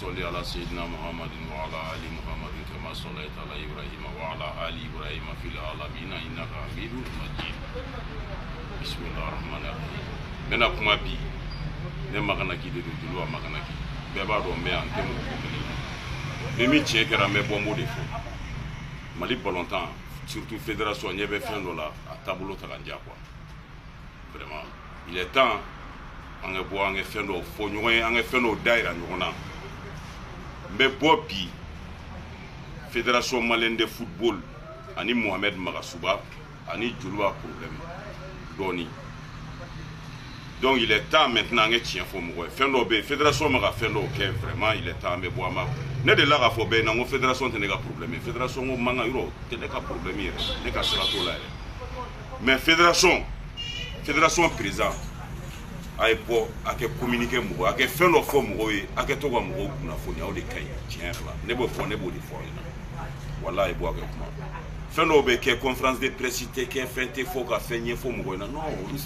صل على سيدنا محمد وعلى آل محمد كما صليت على إبراهيم وعلى آل إبراهيم في العالمين إنك حميد مجيد. بسم الله الرحمن الرحيم. من أقوم بي نما كنا كده دلوا ما كنا كده ببارو مي أنتم كملي ميمي تشيكرا مي بومو ديفو مالي بلونتان surtout fédération n'y avait fait là à tableau talandia quoi. Vraiment il est temps on est boire on est fait nos faux on est fait nos daïra nous on a mais Bobi fédération malienne de football ani Mohamed Magasuba ani Djouloua problème doni. Donc il est temps maintenant que tiens faut mourir. Fédération m'a fait no ok vraiment il est temps mais boire ma. Ne de là faut bien non fédération tenait pas problème. Fédération au manga euro tenait pas problème hier. Ne casse la toile. Mais fédération président a pour à que communiquer mourir à que faire no faut mourir à que toi mourir na faut n'y a de caille tiens là. Ne beau faut ne beau de fois là. Voilà et boire avec moi. Faire no be que conférence de presse qui fait faut qu'a fait n'y faut mourir non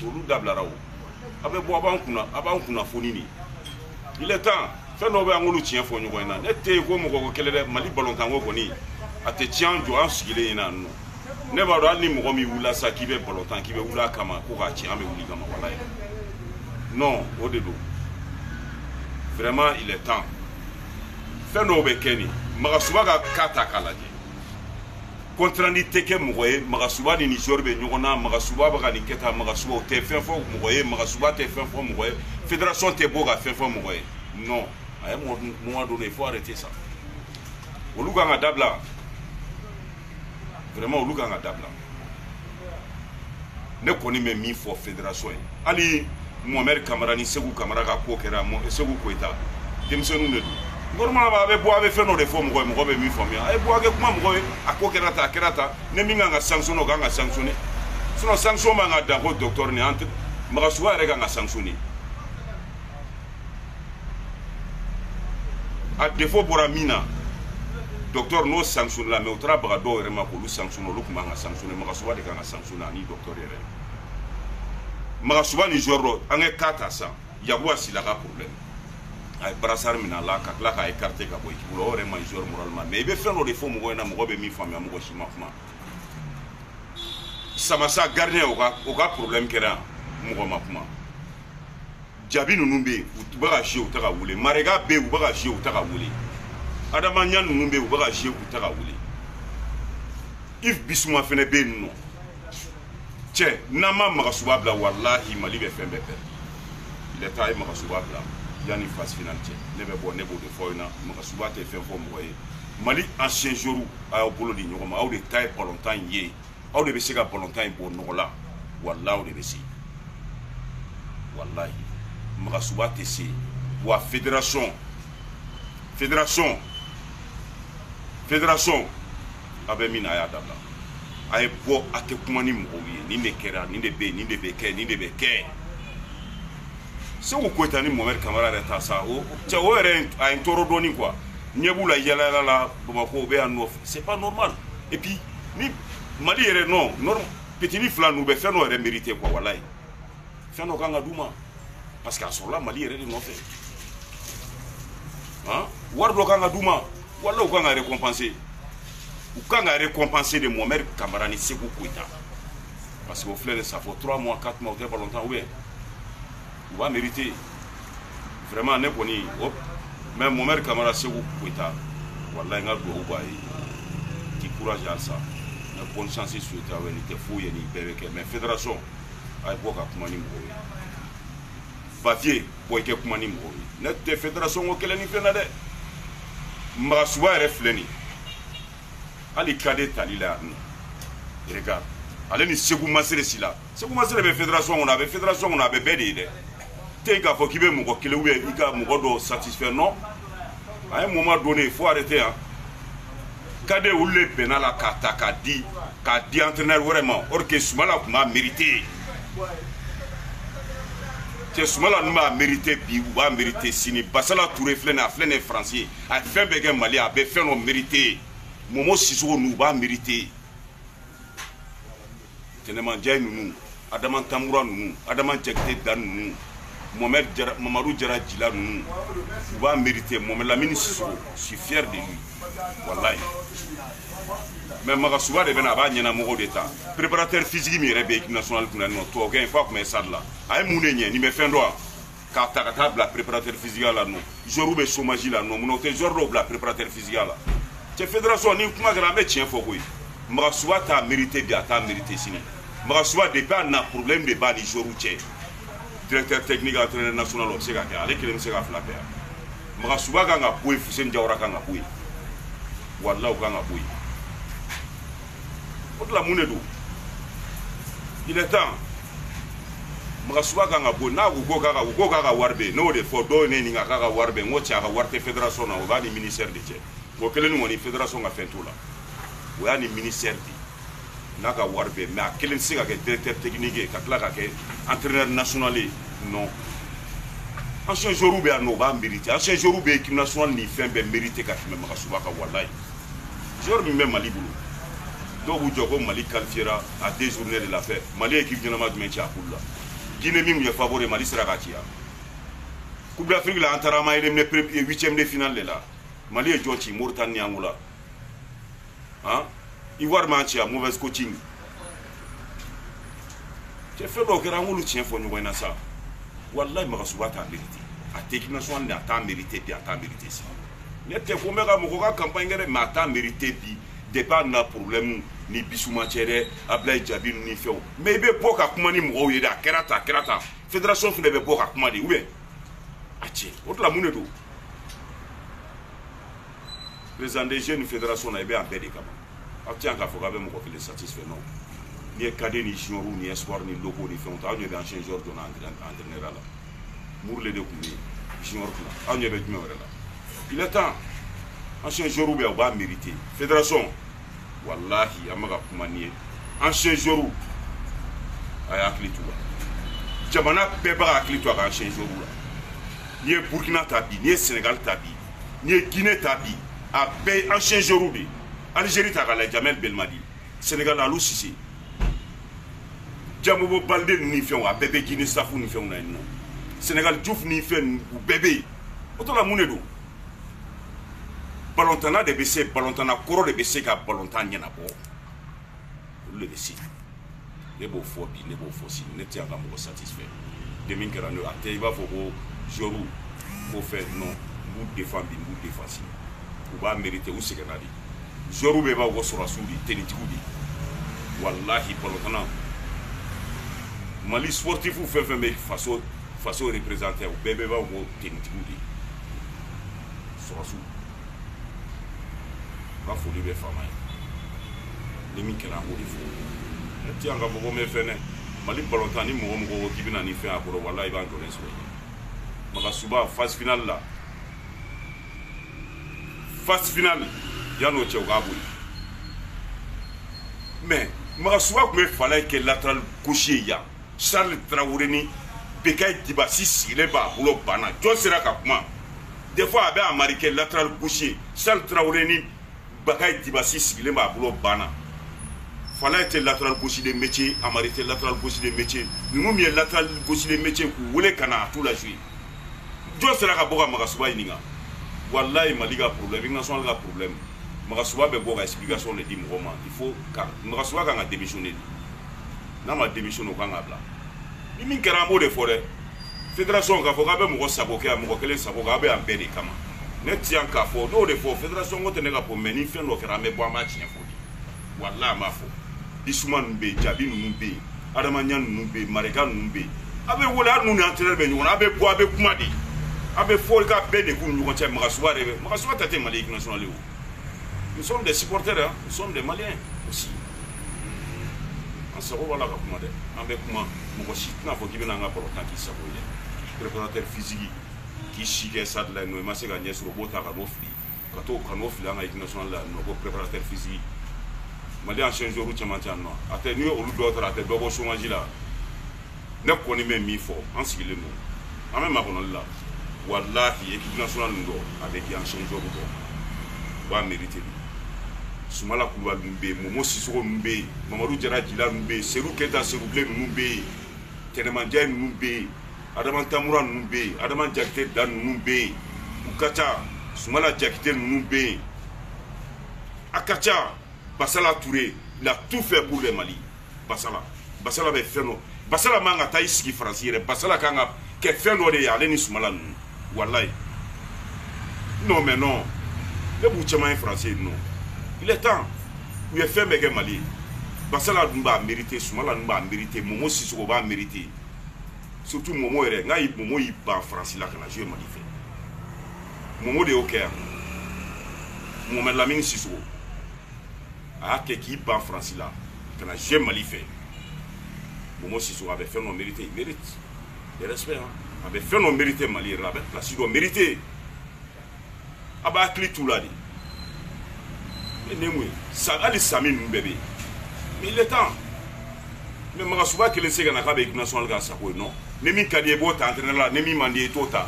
nous d'ablara. Il est temps. Fait nos ben on tient faut nous voir na. N'était comme ko kelele mali ballontan ko ni. Ate tient jo an sigile ina no. Ne ba do ani mo mi wula sa ki be ballontan ki be wula kama ko ka tient me wuli kama wallahi. Non, au dedo. Vraiment il est temps. Fait nos be keni. Magasuba ka kata kalaje. Contrandité que moye Magasuba ni Nigeria nyona Magasuba ba ni keta Magasuba te fait fort moye Magasuba te fait fort moye fédération te boga fait fort moye non à un moment donné il faut arrêter ça oluganga dabla vraiment oluganga dabla ne koni me mi fo fédération ali Mohamed Kamara ni Segou Kamara ka ko kera mo Segou Koita demsenu ne normalement avec boire avec faire nos réformes moi be mi famille et boire avec moi moi à quoi kerata ne minga nga sanction no nga sanctionner sinon sanction ma nga dans docteur ni entre Magasuba rega nga sanctionner à défaut bora mina docteur no sanctionner la mais au tra brado rema ko lu sanctionner lu kuma nga sanctionner Magasuba de nga sanctionner ni docteur yere Magasuba ni joro anga kata ça yabwa si la problème ay brassard mina la ka écarté ka boy pour ore major moralement mais be faire no défaut mo na mo be mi famille mo shima kuma sama sa garder o ga problème kera mo ma kuma jabi nunu be u ba ga shi u ta ga wule marega be u ba ga shi u ta ga wule adama nyan nunu be u ba ga shi u ta ga wule if bisuma fene be no che na ma Magasuba bla wallahi mali be fembe pe il est taille Magasuba bla yani phase finale ne be bo ne bo de foina Magasuba te fait fo moye mali ancien jour a bolo di nyoma aw de taille longtemps yé aw de be sega longtemps bo nola wallahi de be si wallahi Magasuba te si wa fédération abe mina ya dabla ay bo ate kumani mo ni ne kera ni de be ke c'est où quoi tani Mohamed Kamara reta ça o tu o ere a un toro doni quoi nyebula yala la Bamako be an c'est pas normal et puis ni Mali ere non normal petit ni flan nous be faire no ere mériter quoi wallahi faire no kanga duma parce que sur là Mali ere no fait hein wardo kanga duma wala o kanga récompenser de Mohamed Kamara ni Segou Koita parce que au fleur ça fait 3 mois 4 mois pas longtemps oui on va mériter vraiment ne koni même Mohamed Kamara Segou Koita wallahi nga do bayi qui courage à ça na bonne chance sur travail ni te fou yani bébé mais fédération ay boka kuma ni mo papier boy ke kuma ni mo na te fédération o kele ni fena de Magasuba refleni ali kade talila regarde allez ni Segou Masere sila Segou Masere be fédération on avait bédé de Tega faut qu'il be mo kele ou ika mo do satisfaire non à un moment donné il faut arrêter hein kade ou le penala kata ka di entraîneur vraiment or que Soumala m'a mérité que Soumala m'a mérité bi ou a mérité sini Basala Touré flene français a fait bege Mali a be fait no mérité Momo Sissoko nous va mériter Tenement Jay nous Adaman Tamura nous Adaman Tchekte Dan nous Mamadou Diarra Djila nous va mériter. Mohamed Lamine Sissoko, je suis fier de lui. Wallahi. Mais Magasouba de Benaba, il y a un d'État. Préparateur physique, il y a l'équipe nationale qui a une fois que ça là. Aïe Mounenye, il me fait droit. Car tu as la préparateur physique là, non. Je roule le chômage là, non. Mon hôtel, je roule la préparateur physique là. Tu fédération, ni comment grand métier, faut que Magasouba t'a mérité bien, t'a mérité sinon. Magasouba dépend d'un problème de bani Jorouche. Directeur technique entraîneur national, c'est qu'à aller qu'il me s'est flapper. Magasouba ganga boué, Foussem Diawara ganga boué. Wallah ganga boué. Au-delà Mounedou, il est temps. Magasouba ganga boué. Na ugo gaga warbe. No de for do ne ninga gaga warbe. Ngo tiaga warte fédération na oba ni ministère de tché. Ngo kele ni woni fédération ga fentou la. Oya ni ministère di. Naga warbe mais kelen siga ke directeur technique ka kla ka ke entraîneur national non. Ancien joueur be no ba mérité. Ancien joueur be équipe nationale ni fin be mérité ka même Magasouba ka wallahi. Joueur mi même Mali boulou. Donc vous dites que Mali qualifiera à 2 journées de la fête. Mali équipe de la Guinée Guinée mime favori Mali sera gatia. Coupe d'Afrique la Antarama est le 8e de finale là. Mali est Djoti, Mauritanie Angola. Hein? Ivoire Manchia, mauvaise coaching. Tu fais donc un roule tien pour nous voir ça. Wallah Magasouba t'a mérité. À l'équipe nationale n'a pas mérité bien, t'a mérité ça. N'était pas même à mon campagne mais t'a mérité bien. Dépend na problème ni Bissouma Tchéré, Ablaye Djabi ni Féo. Mais il y a beaucoup de gens qui ont Kerata. Fédération qui n'a pas beaucoup de gens. Oui. Achi. Autre la Mounedou. Président des jeunes fédération n'a pas de cas. Atiens qu'à faire avec mon satisfait non. Ni cadet ni junior ni espoir ni logo ni Féo. On est dans un genre de entraîneur là. Mourle de Koumé, junior là. On est avec moi là. Il est temps. Ancien joueur ou bien mérité. Fédération. Wallahi, amaga kumaniye. Ancien joueur. Aya aklitu la. Jamana peba aklitu aka ancien joueur la. Ni Burkina tabi, ni Sénégal tabi, ni Guinée tabi. A bay ancien joueur de. Algérie tagala Jamel Belmadi. Sénégal Alou Sissi. Jamobo Balde ni fion a bébé Guinée Safou ni fion na non. Sénégal Diouf ni fion ou bébé. Auto la Mounedou. Balontana de BC, Balontana Koro de BC ka Balontan yana bo. Le BC. Ne bo fobi, ne bo fosi, ne tia ga mo satisfait. Demi kera no ate iba foko joru ko fait non, nous défendre, nous défensi. Ou ba mériter ou sekenadi. Joru be ba go sora sudi, tenitudi. Wallahi Balontana. Mali sportif ou fait me façon représenter ou bébé ba go tenitudi. Sora sudi. La folie des femmes. Les miques là, on dit fou. Et tiens, quand vous me faites, Mali Balotani, mon qui vient en faire à Boro, voilà, il va en connaître. Magasouba, phase finale là. Phase finale, il y a nos Tchéogaboui. Mais, Magasouba, il fallait que latéral gaucher y a. Charles Traoré, Bekay Dibassi, il est bas, boulot bana. John sera capement. Des fois, il y a un mariqué latéral gaucher. Charles Traoré, Bakay Dibassi sigilé ma boulot bana. Fallait être latéral gauche des métiers, amarité latéral gauche des métiers. Nous mieux latéral gauche des métiers pour voler cana tout la jouer. Dieu sera à Boga Magasouba ininga. Wallahi Maliga problème, national la problème. Magasouba be Boga explication le dit moment. Il faut car Magasouba quand a démissionné. N'a ma démission au Kangabla. Ni min keramo de forêt. Fédération ka foga be mo saboke a mo kele saboka be ambede kama. Ne tient qu'à fort, d'autres de fort, fédération on tenait qu'à pour mener fin l'eau qui ramène boire match n'y a faux. Voilà ma faux. Bissouma Nbe, Djabi Nbe, Adamanian Nbe, Mareka Nbe. Avec voilà nous n'entraînons pas nous, on avait boire avec Kumadi, avec fort qu'à paix de coups nous contient Magasouba, Magasouba t'as Mali national. Nous sommes des supporters, hein? Nous sommes des Maliens aussi. On se revoit là avec moi, mon chit n'a pas qui vient en rapport au temps qui s'appelle préparateur physique. Qui chique ça de la noix, c'est gagné sur le bot à Canofli. Quand on Canofli en équipe nationale, nos préparateurs physiques. Mali ancien jour où tu m'as dit non. À tes nuits, au lieu d'autres, à tes doigts chômage là. Ne connaît même mi fort, en ce qu'il est nous. En même temps, là, Wallahi, équipe nationale nous avec ancien jour où on va mériter. Soumala Kouba Numbe, Momo Sissoko Numbe, Mamadou Diarra Djila Numbe, Serou Keta Serou Blé Numbe, Tenemandia Numbe. Adama Tamura ninnu bɛ yen, Adama Jakite Da ninnu bɛ yen, u ka ca, Sumala Jakite ninnu bɛ yen, a ka ca. Bassala Touré, il a tout fait pour le Mali. Bassala bɛ fɛn dɔ, Bassala man ka taa i sigi Faransi yɛrɛ, Bassala kan ka kɛ fɛn dɔ de ye ale ni Sumala ninnu, wallahi. Non mais non, ne b'u caman ye Faransi ye non. Il est temps, u ye fɛn bɛɛ kɛ Mali ye. Bassala dun b'a mérité, Sumala dun b'a mérité, Momo Sissoko b'a mérité. Surtout Momo yɛrɛ, nka Momo y'i ban Faransi la ka na jouer Mali fɛ. Momo de y'o kɛ yan. Mohamed Lamine Sissoko a y'a kɛ k'i ban Faransi la ka na jouer Mali fɛ. Momo Sissoko a bɛ fɛn dɔ mérité, il mérite. Le respect, a bɛ fɛn dɔ mérité Mali yɛrɛ la, a bɛ place dɔ mérité. A b'a hakili t'u la de. Ne mun ye, hali Sami ninnu bɛɛ bɛ yen. Mais il est temps. Mais Magasuba kelen se ka na k'a bɛ équipe nationale ka sago ye non. Ni min ka di ye i b'o ta entraîneur la, ni min man di ye i t'o ta.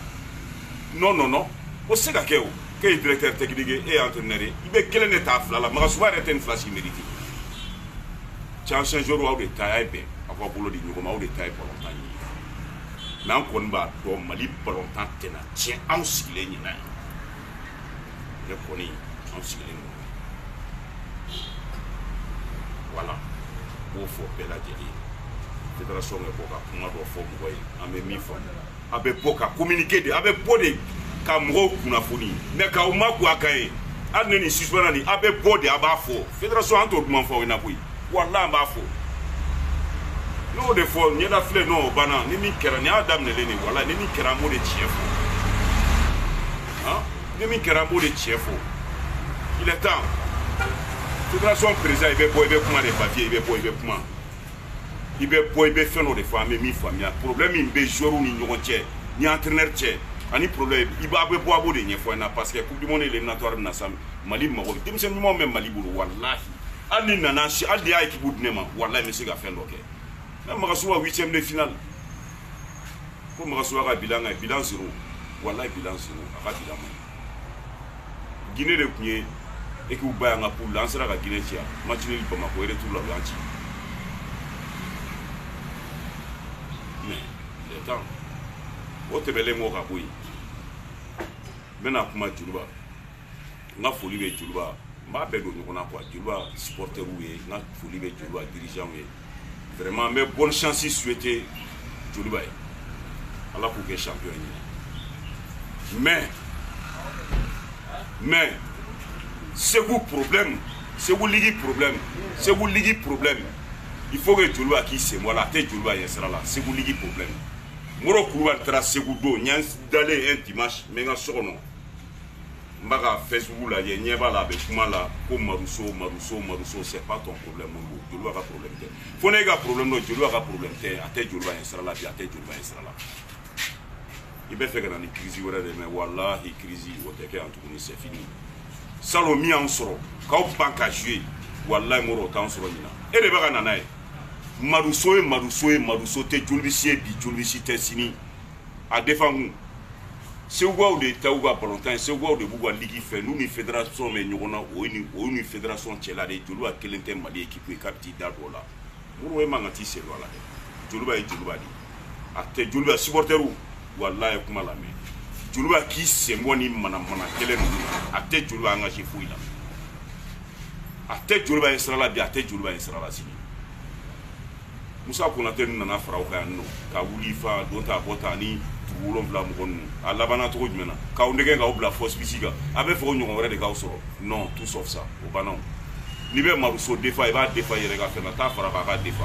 Non non non, o se ka kɛ o. K'e ye directeur technique ye, e ye entraîneur ye, i bɛ kelen de ta fila la. Magasuba yɛrɛ tɛ nin fila si mérité. Cɛ ancien joueur aw de ta y'a ye bɛn, aw ka bolo di ɲɔgɔn ma, aw de ta ye ballon tan ye. Mais an kɔni b'a dɔn Mali ballon tan tɛna tiɲɛ anw sigilen ɲinan ye. Ne kɔni anw sigilen don. Voilà, b'o fɔ bɛɛ lajɛlen. Fédération bɛ bɔ ka kuma dɔ fɔ mɔgɔ ye, an bɛ min faamu. A bɛ bɔ ka communiquer de, a bɛ bɔ de ka mɔgɔw kunnafoni. Mais k'aw ma ko a kan ye, hali ne ni suspend ni a bɛ bɔ de a b'a fɔ. Fédération an t'o duman fɔ aw ɲɛna koyi. Walahi an b'a fɔ. N'o de fɔ ɲɛda filɛ n'o o banna ni min kɛra nin y'a daminɛlen de walahi ni min kɛra an b'o de tiɲɛ fɔ. Han, ni min kɛra an b'o de tiɲɛ fɔ. Il est temps. Fédération président, il bɛ bɔ, i bɛ kuma de papier, i bɛ bɔ, i bɛ kuma. I bɛ bɔ, i bɛ fɛn dɔ de fɔ, an bɛ min faamuya. Problème min bɛ joueurs ni ɲɔgɔn cɛ, ni entraîneur cɛ, ani problème, i b'a bɛ bɔ a b'o de ɲɛfɔ an na parce que coupe du monde éliminatoire bɛna sa Mali mago bɛ denmisɛnnin ɲumanw bɛ Mali bolo walahi. Hali ni nana hali n'i y'a équipe di ne ma, walahi n bɛ se ka fɛn dɔ kɛ. Mais Magasuba 8e de finale. Ko Magasuba ka bilan ka bilan 0. Walahi bilan 0 a ka bilan man. Guinée de tun ye équipe ba yan ka poule la, an sera ka Guinée ci yan. Match nul Bamako retour la u y'an ci. Mais il est temps. O tɛmɛlen kɔ ka bɔ yen. N bɛna kuma Joliba. N ka foli bɛ Joliba. N b'a bɛɛ don ɲɔgɔn na quoi. Joliba supporters ye, n ka foli bɛ Joliba dirigeants ye. Vraiment, mais bonne chance souhaiter Joliba. Allah pour que champion. Mais c'est vous problème, c'est vous ligue problème, c'est vous ligue problème. Il faut que Joliba qui c'est moi là, t'es Joliba y sera là, c'est vous ligue problème. Moro Kouba tra segudo, n'y a d'aller un dimanche, mais en sono. Mbaga Facebook là, y a pas là, avec moi là, comme Marusso, c'est pas ton problème, Joliba a problème. Faut n'est pas problème, Joliba a problème, à tes Joliba y sera là, puis à tes Joliba y sera là. Il va faire que dans les crises, mais voilà, les crises, en tout cas, c'est fini. Salomi en soro, quand on banque à jouer, voilà, Moro, tant soro, et les bagananaï. Marusso, t'es Jolbisi, t'es Sini, à défendre. C'est où de Taouga Balantin, c'est où de Bouga Ligue fait, nous, une fédération, mais nous, on a une fédération qui est là, de Jolba, quel est Mali équipé, capti d'Adola. Moro est Mangati, c'est là. Jolba est Jolba. À tes Jolba supporter ou, voilà, et comment la main. Jolba qui c'est moi ni mana, quel est à tes Jolba engagé fouille là. À tes Jolba et sera là, à tes Jolba et sera là. Moussa Konaté nana fara o kan no ka wuli fa do ta bota ni tuwolon bla mo gon a labana to jumena ka o ndege ga o bla force physique a be fo nyogon wore de ka o soro non tout sauf ça o banon ni be Marusso défa e ba défa yere ga fe na ta fara ka défa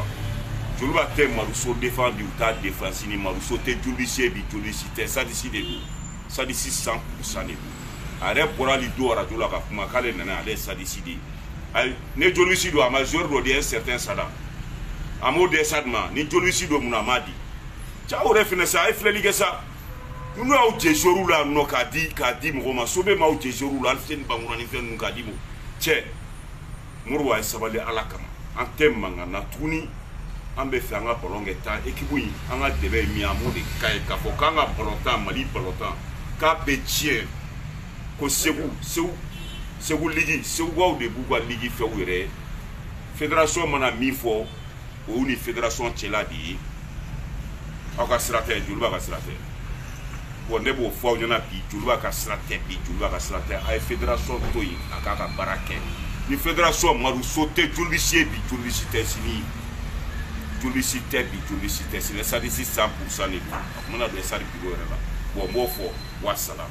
Joluba te Marusso défa bi ta défa sini Marusso te Jolbisi bi Jolbisi te ça d'ici de ça d'ici 100% ne are bora li do ara jola ka kuma kale nana ale ça d'ici de ay ne Jolbisi do a majeur do de un certain sada Amo de Sadma, ni Jolbisi do Munamadi. Ciao refinessa, e fleligue ça. Nous avons des jours là, nous avons Mouama, Sobe Mao des jours là, Alfen Bangourani fait nous Kadimo. Tché, Mourwa et Sabali à la Kama. En thème mangana, Touni, Ambe Fanga Bolongeta, Ekiboui, Anga Debe Miamo de Kaye Kapokanga Bolontan, Mali Bolontan, Kapetien, Kosebu, Sebu Ligi, Sebu de Bouba Ligi Fewere, Fédération Mana Mifo, ou une fédération Tcheladi, aw ka sira tɛ joliba ka sira tɛ bon ne b'o fɔ aw ɲɛna bi joliba ka sira tɛ bi joliba ka sira tɛ a ye fédération to yen a k'a ka baara kɛ ni fédération Maruso tɛ jolisi ye bi jolisi tɛ sini jolisi tɛ bi jolisi tɛ sini sadisi 100% de don a kuma na don sari bureau yɛrɛ la bon n b'o fɔ wa salam